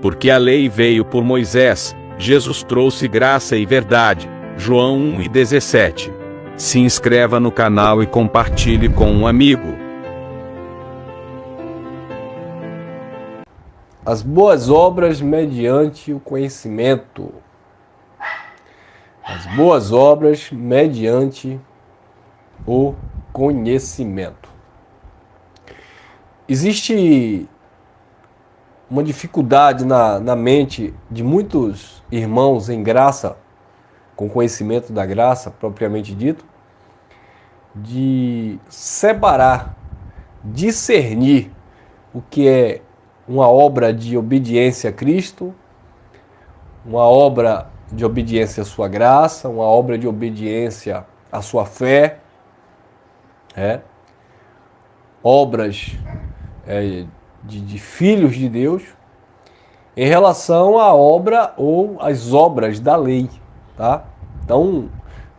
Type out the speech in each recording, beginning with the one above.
Porque a lei veio por Moisés, Jesus trouxe graça e verdade. João 1:17. Se inscreva no canal e compartilhe com um amigo. As boas obras mediante o conhecimento. As boas obras mediante o conhecimento. Existe uma dificuldade na mente de muitos irmãos em graça, com conhecimento da graça, propriamente dito, de separar, discernir o que é uma obra de obediência a Cristo, uma obra de obediência à sua graça, uma obra de obediência à sua fé, obras de filhos de Deus, em relação à obra ou às obras da lei, tá? Então,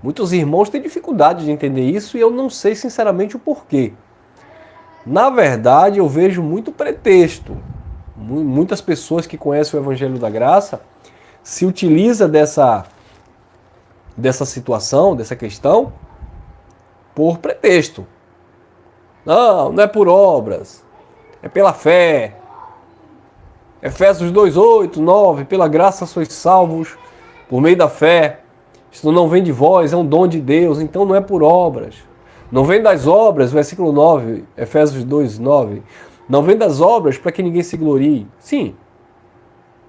muitos irmãos têm dificuldade de entender isso e eu não sei sinceramente o porquê. Na verdade, eu vejo muito pretexto. Muitas pessoas que conhecem o Evangelho da Graça se utilizam dessa situação, dessa questão, por pretexto. Não é por obras, é pela fé. Efésios 2:8, 9, pela graça sois salvos por meio da fé. Isto não vem de vós, é um dom de Deus, então não é por obras. Não vem das obras, versículo 9, Efésios 2:9. Não vem das obras para que ninguém se glorie. Sim,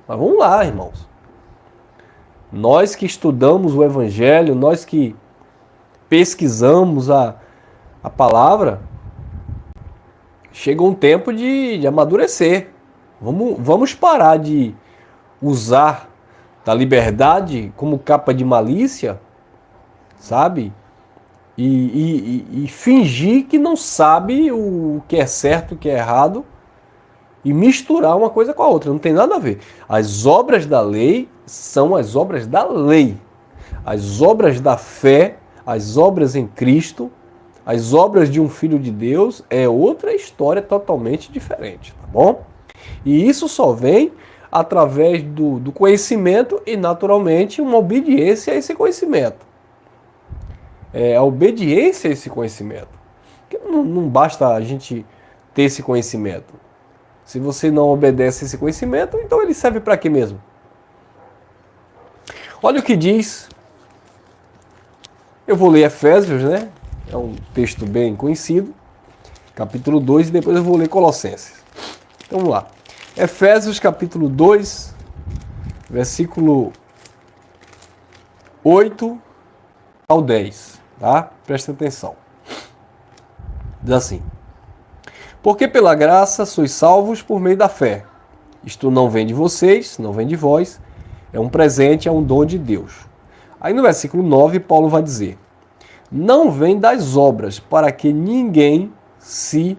mas vamos lá, irmãos. Nós que estudamos o Evangelho, nós que pesquisamos a palavra, chega um tempo de amadurecer. Vamos parar de usar da liberdade como capa de malícia, sabe? E fingir que não sabe o que é certo, o que é errado, e misturar uma coisa com a outra. Não tem nada a ver. As obras da lei são as obras da lei. As obras da fé, as obras em Cristo, as obras de um filho de Deus é outra história totalmente diferente, tá bom? E isso só vem através do conhecimento e, naturalmente, uma obediência a esse conhecimento. A obediência a esse conhecimento. Porque não basta a gente ter esse conhecimento. Se você não obedece a esse conhecimento, então ele serve para quê mesmo? Olha o que diz. Eu vou ler Efésios, né? É um texto bem conhecido. Capítulo 2 e depois eu vou ler Colossenses. Então vamos lá. Efésios capítulo 2, versículo 8 ao 10. Tá? Presta atenção. Diz assim: porque pela graça sois salvos por meio da fé. Isto não vem de vocês, não vem de vós, é um presente, é um dom de Deus. Aí no versículo 9, Paulo vai dizer: não vem das obras, para que ninguém se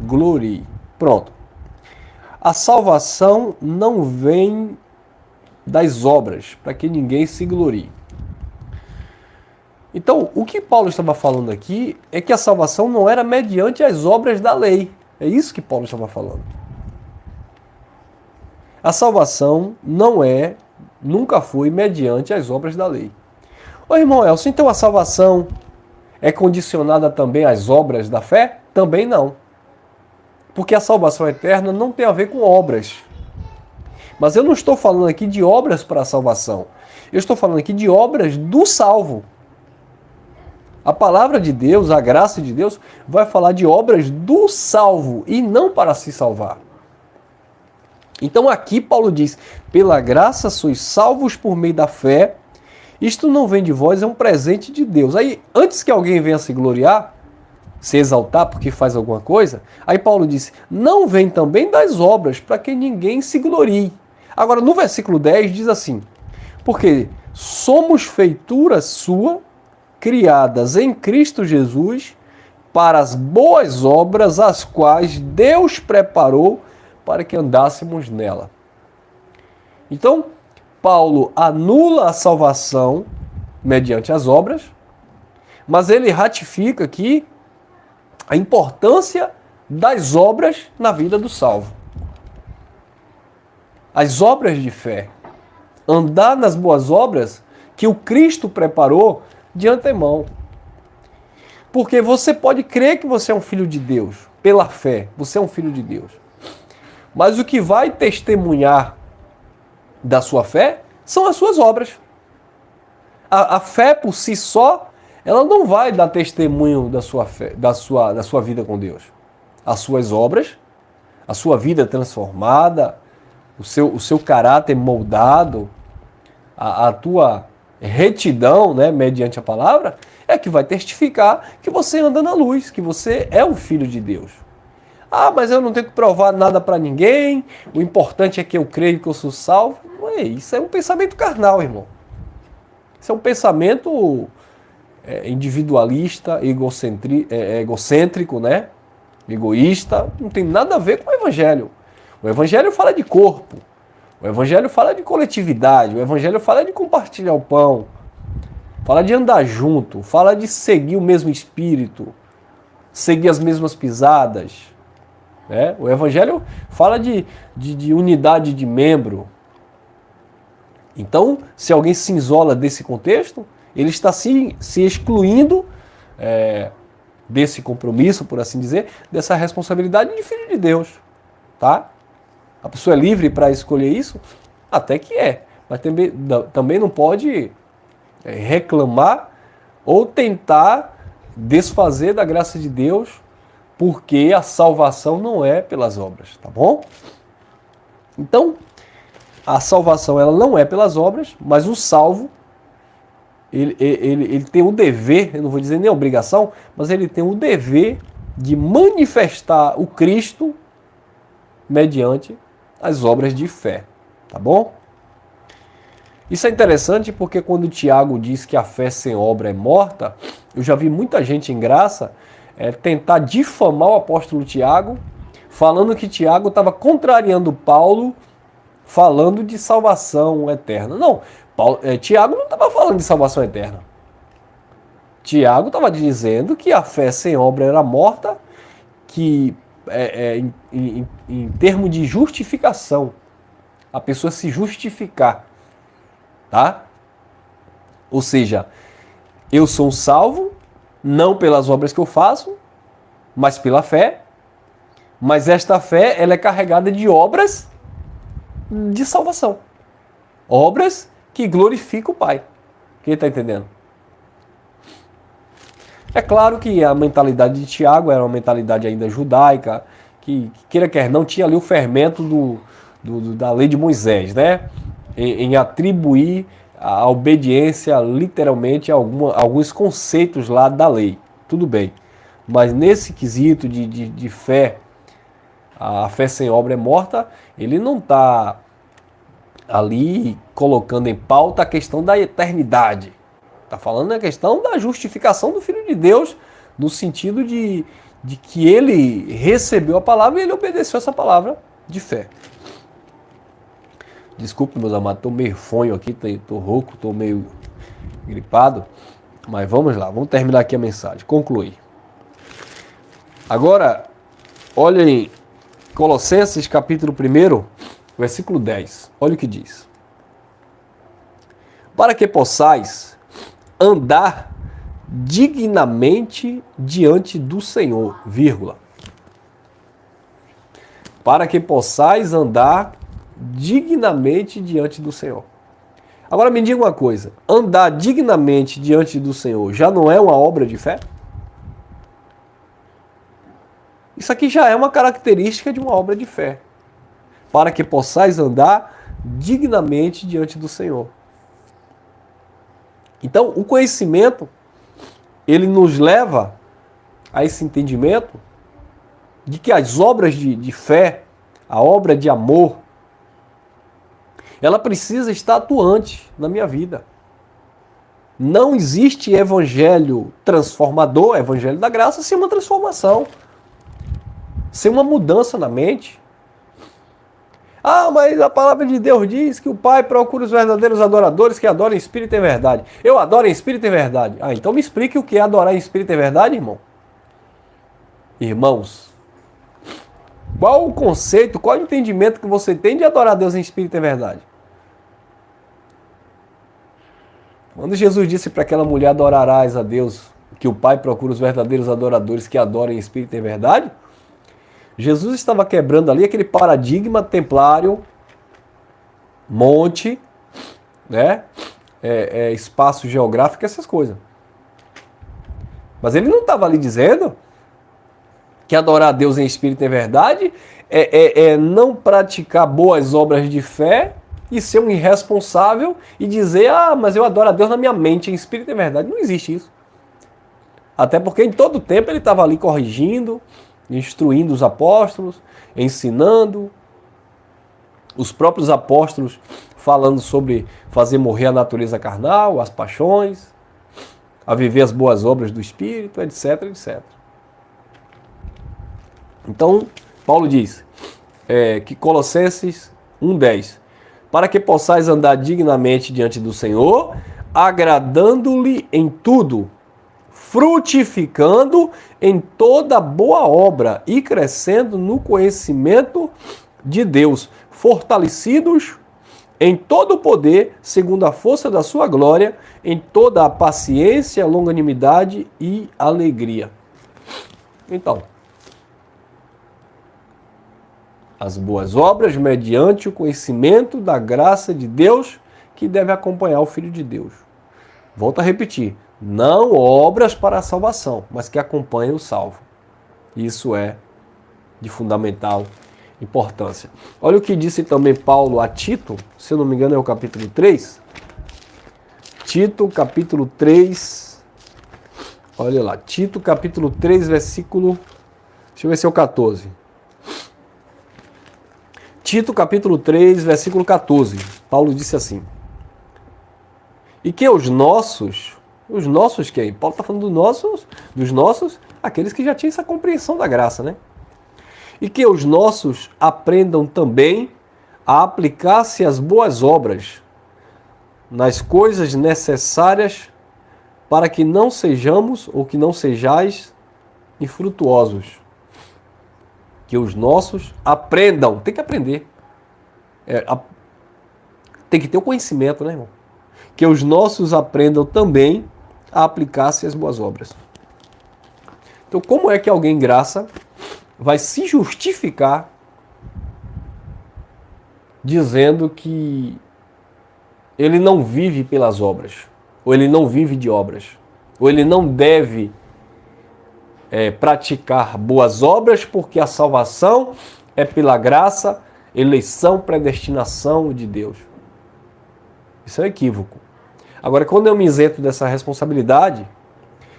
glorie. Pronto. A salvação não vem das obras, para que ninguém se glorie. Então, o que Paulo estava falando aqui é que a salvação não era mediante as obras da lei. É isso que Paulo estava falando. A salvação nunca foi mediante as obras da lei. Ô irmão Elcio, então a salvação é condicionada também às obras da fé? Também não. Porque a salvação eterna não tem a ver com obras. Mas eu não estou falando aqui de obras para a salvação. Eu estou falando aqui de obras do salvo. A palavra de Deus, a graça de Deus, vai falar de obras do salvo e não para se salvar. Então aqui Paulo diz: pela graça sois salvos por meio da fé. Isto não vem de vós, é um presente de Deus. Aí, antes que alguém venha se gloriar, se exaltar porque faz alguma coisa, aí Paulo disse: não vem também das obras, para que ninguém se glorie. Agora, no versículo 10 diz assim: porque somos feitura sua, criadas em Cristo Jesus, para as boas obras, as quais Deus preparou para que andássemos nela. Então, Paulo anula a salvação mediante as obras, mas ele ratifica aqui a importância das obras na vida do salvo. as obras de fé. Andar nas boas obras que o Cristo preparou de antemão. Porque você pode crer que você é um filho de Deus, pela fé, você é um filho de Deus. Mas o que vai testemunhar da sua fé são as suas obras. A fé por si só, ela não vai dar testemunho da sua fé, da sua vida com Deus. As suas obras, a sua vida transformada, o seu caráter moldado, a tua retidão, né, mediante a palavra, é que vai testificar que você anda na luz, que você é um filho de Deus. Ah, mas eu não tenho que provar nada para ninguém, o importante é que eu creio que eu sou salvo. Ué, isso é um pensamento carnal, irmão. Isso é um pensamento individualista, egocêntrico, né? Egoísta, não tem nada a ver com o Evangelho. O Evangelho fala de corpo, o Evangelho fala de coletividade, o Evangelho fala de compartilhar o pão, fala de andar junto, fala de seguir o mesmo espírito, seguir as mesmas pisadas. Né? O Evangelho fala de unidade de membro. Então, se alguém se isola desse contexto, ele está se excluindo desse compromisso, por assim dizer, dessa responsabilidade de filho de Deus. Tá? A pessoa é livre para escolher isso? Até que é. Mas também não pode reclamar ou tentar desfazer da graça de Deus, porque a salvação não é pelas obras, tá bom? Então, a salvação ela não é pelas obras, mas o salvo, ele tem o dever, eu não vou dizer nem a obrigação, mas ele tem o dever de manifestar o Cristo mediante as obras de fé, tá bom? Isso é interessante porque quando Tiago diz que a fé sem obra é morta, eu já vi muita gente em graça tentar difamar o apóstolo Tiago, falando que Tiago estava contrariando Paulo, falando de salvação eterna. Não, Tiago não estava falando de salvação eterna. Tiago estava dizendo que a fé sem obra era morta, que em termos de justificação, a pessoa se justificar, tá? Ou seja, eu sou salvo, não pelas obras que eu faço, mas pela fé, mas esta fé ela é carregada de obras de salvação. Obras que glorificam o Pai. Quem está entendendo? É claro que a mentalidade de Tiago era uma mentalidade ainda judaica, que queira quer não, tinha ali o fermento da lei de Moisés, né? Em atribuir a obediência literalmente a alguns conceitos lá da lei. Tudo bem. Mas nesse quesito de fé, a fé sem obra é morta, ele não está ali colocando em pauta a questão da eternidade. Está falando na questão da justificação do Filho de Deus, no sentido de que ele recebeu a palavra e ele obedeceu essa palavra de fé. Desculpe, meus amados, estou meio fonho aqui, estou rouco, estou meio gripado, mas vamos lá, vamos terminar aqui a mensagem, concluir. Agora, olhem Colossenses capítulo 1, versículo 10, olha o que diz. Para que possais andar dignamente diante do Senhor, vírgula. Para que possais andar dignamente diante do Senhor. Agora me diga uma coisa, andar dignamente diante do Senhor já não é uma obra de fé? Isso aqui já é uma característica de uma obra de fé. Para que possais andar dignamente diante do Senhor. Então, o conhecimento, ele nos leva a esse entendimento de que as obras de fé, a obra de amor, ela precisa estar atuante na minha vida. Não existe evangelho transformador, evangelho da graça, sem uma transformação, sem uma mudança na mente. Ah, mas a palavra de Deus diz que o Pai procura os verdadeiros adoradores que adoram em espírito e verdade. Eu adoro em espírito e verdade. Ah, então me explique o que é adorar em espírito e verdade, irmão. Irmãos, Qual o conceito, qual o entendimento que você tem de adorar a Deus em espírito e em verdade? Quando Jesus disse para aquela mulher: adorarás a Deus, que o Pai procura os verdadeiros adoradores que adoram em espírito e em verdade, Jesus estava quebrando ali aquele paradigma templário, monte, né? Espaço geográfico, essas coisas. Mas ele não estava ali dizendo que adorar a Deus em espírito e em verdade é não praticar boas obras de fé e ser um irresponsável e dizer: mas eu adoro a Deus na minha mente, em espírito e em verdade. Não existe isso. Até porque em todo tempo ele estava ali corrigindo, instruindo os apóstolos, ensinando. Os próprios apóstolos falando sobre fazer morrer a natureza carnal, as paixões, a viver as boas obras do Espírito, etc, etc. Então, Paulo diz que Colossenses 1:10, para que possais andar dignamente diante do Senhor, agradando-lhe em tudo, frutificando em toda boa obra e crescendo no conhecimento de Deus, fortalecidos em todo o poder, segundo a força da sua glória, em toda a paciência, longanimidade e alegria. Então, as boas obras mediante o conhecimento da graça de Deus que deve acompanhar o Filho de Deus. Volto a repetir, não obras para a salvação, mas que acompanhem o salvo. Isso é de fundamental importância. Olha o que disse também Paulo a Tito, se eu não me engano é o capítulo 3. Tito, capítulo 3. Olha lá, Tito, capítulo 3, versículo... Deixa eu ver se é o 14. Tito, capítulo 3, versículo 14. Paulo disse assim: e que os nossos quem? Paulo está falando dos nossos, aqueles que já tinham essa compreensão da graça, né? E que os nossos aprendam também a aplicar-se às boas obras, nas coisas necessárias, para que não sejamos ou que não sejais infrutuosos. Que os nossos aprendam, tem que aprender. Tem que ter o conhecimento, né, irmão? Que os nossos aprendam também a aplicar-se às boas obras. Então, como é que alguém graça vai se justificar dizendo que ele não vive pelas obras, ou ele não vive de obras, ou ele não deve praticar boas obras porque a salvação é pela graça, eleição, predestinação de Deus? Isso é um equívoco. Agora, quando eu me isento dessa responsabilidade,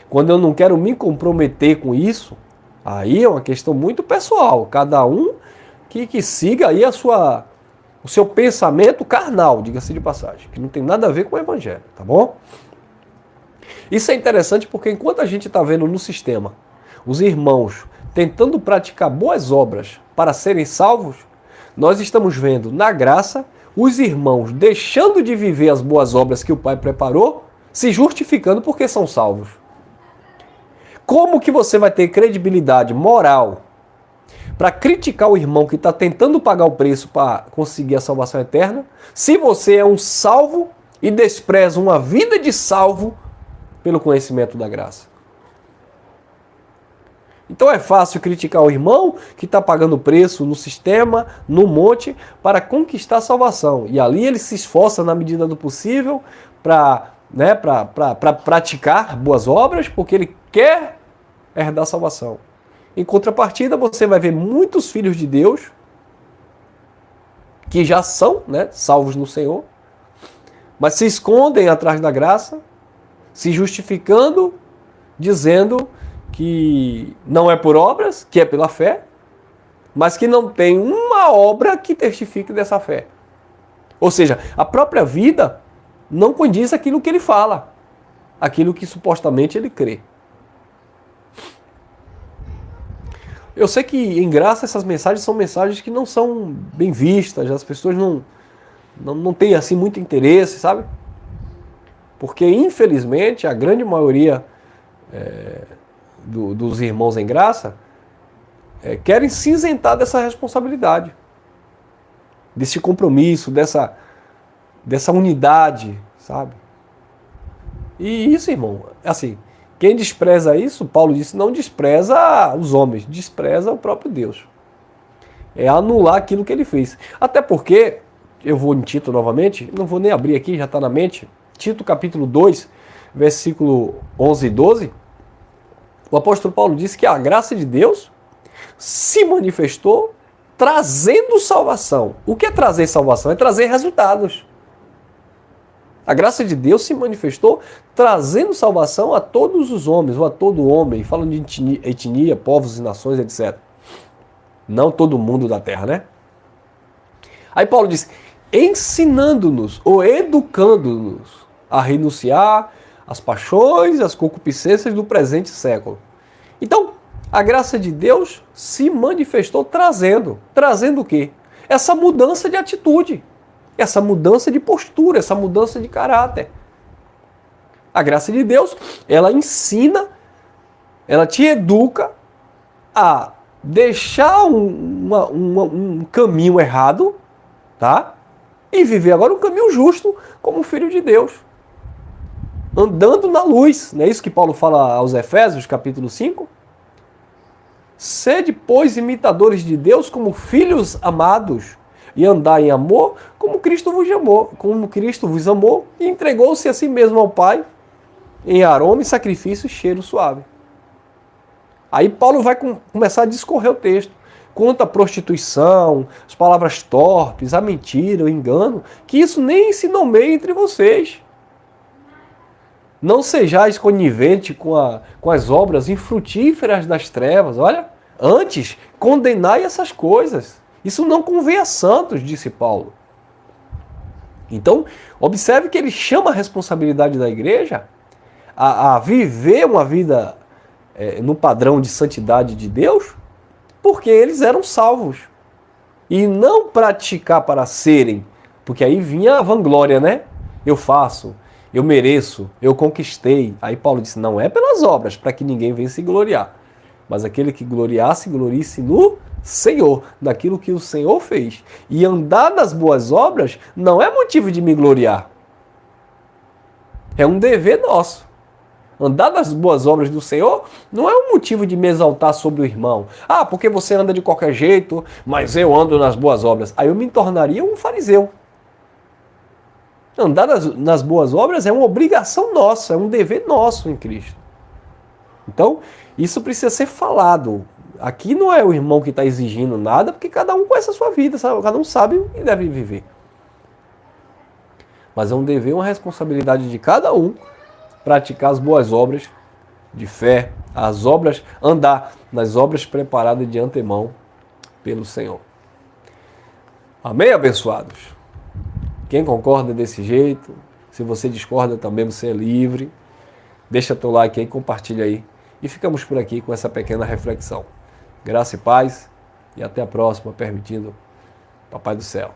quando eu não quero me comprometer com isso, aí é uma questão muito pessoal. Cada um que siga aí o seu pensamento carnal, diga-se de passagem, que não tem nada a ver com o evangelho, tá bom? Isso é interessante porque enquanto a gente está vendo no sistema os irmãos tentando praticar boas obras para serem salvos, nós estamos vendo na graça os irmãos deixando de viver as boas obras que o Pai preparou, se justificando porque são salvos. Como que você vai ter credibilidade moral para criticar o irmão que está tentando pagar o preço para conseguir a salvação eterna, se você é um salvo e despreza uma vida de salvo pelo conhecimento da graça? Então é fácil criticar o irmão que está pagando preço no sistema, no monte, para conquistar a salvação. E ali ele se esforça na medida do possível para praticar boas obras, porque ele quer herdar a salvação. Em contrapartida, você vai ver muitos filhos de Deus que já são, salvos no Senhor, mas se escondem atrás da graça, se justificando, dizendo que não é por obras, que é pela fé, mas que não tem uma obra que testifique dessa fé. Ou seja, a própria vida não condiz aquilo que ele fala, aquilo que supostamente ele crê. Eu sei que em graça essas mensagens são mensagens que não são bem vistas, as pessoas não têm assim muito interesse, sabe? Porque infelizmente a grande maioria dos irmãos em graça querem se isentar dessa responsabilidade, desse compromisso, dessa unidade, sabe? E isso, irmão, assim, quem despreza isso, Paulo disse, não despreza os homens, despreza o próprio Deus. É anular aquilo que ele fez. Até porque, eu vou em Tito novamente, não vou nem abrir aqui, já está na mente, Tito capítulo 2, versículo 11 e 12, o apóstolo Paulo disse que a graça de Deus se manifestou trazendo salvação. O que é trazer salvação? É trazer resultados. A graça de Deus se manifestou trazendo salvação a todos os homens, ou a todo homem, falando de etnia, povos e nações, etc. Não todo mundo da terra, né? Aí Paulo diz, ensinando-nos ou educando-nos a renunciar às paixões e às concupiscências do presente século. Então, a graça de Deus se manifestou trazendo o quê? Essa mudança de atitude, essa mudança de postura, essa mudança de caráter. A graça de Deus, ela ensina, ela te educa a deixar um caminho errado, tá? E viver agora um caminho justo como filho de Deus. Andando na luz, não é isso que Paulo fala aos Efésios, capítulo 5? Sede, pois, imitadores de Deus como filhos amados, e andar em amor como Cristo vos amou e entregou-se a si mesmo ao Pai em aroma e sacrifício e cheiro suave. Aí Paulo vai começar a discorrer o texto. Quanto à prostituição, as palavras torpes, a mentira, o engano, que isso nem se nomeie entre vocês. Não sejais conivente com as obras infrutíferas das trevas. Olha, antes, condenai essas coisas. Isso não convém a santos, disse Paulo. Então, observe que ele chama a responsabilidade da igreja a viver uma vida no padrão de santidade de Deus, porque eles eram salvos. E não praticar para serem, porque aí vinha a vanglória, né? Eu faço, eu mereço, eu conquistei. Aí Paulo disse, não é pelas obras, para que ninguém venha se gloriar. Mas aquele que gloriasse, glorie-se no Senhor, daquilo que o Senhor fez. E andar nas boas obras não é motivo de me gloriar. É um dever nosso. Andar nas boas obras do Senhor não é um motivo de me exaltar sobre o irmão. Ah, porque você anda de qualquer jeito, mas eu ando nas boas obras. Aí eu me tornaria um fariseu. Andar nas boas obras é uma obrigação nossa, é um dever nosso em Cristo. Então, isso precisa ser falado. Aqui não é o irmão que está exigindo nada, porque cada um conhece a sua vida, sabe? Cada um sabe o que deve viver. Mas é um dever, uma responsabilidade de cada um praticar as boas obras de fé, as obras, andar nas obras preparadas de antemão pelo Senhor. Amém, abençoados? Quem concorda desse jeito, se você discorda também, você é livre. Deixa teu like aí, compartilha aí. E ficamos por aqui com essa pequena reflexão. Graça e paz, e até a próxima, permitindo Papai do Céu.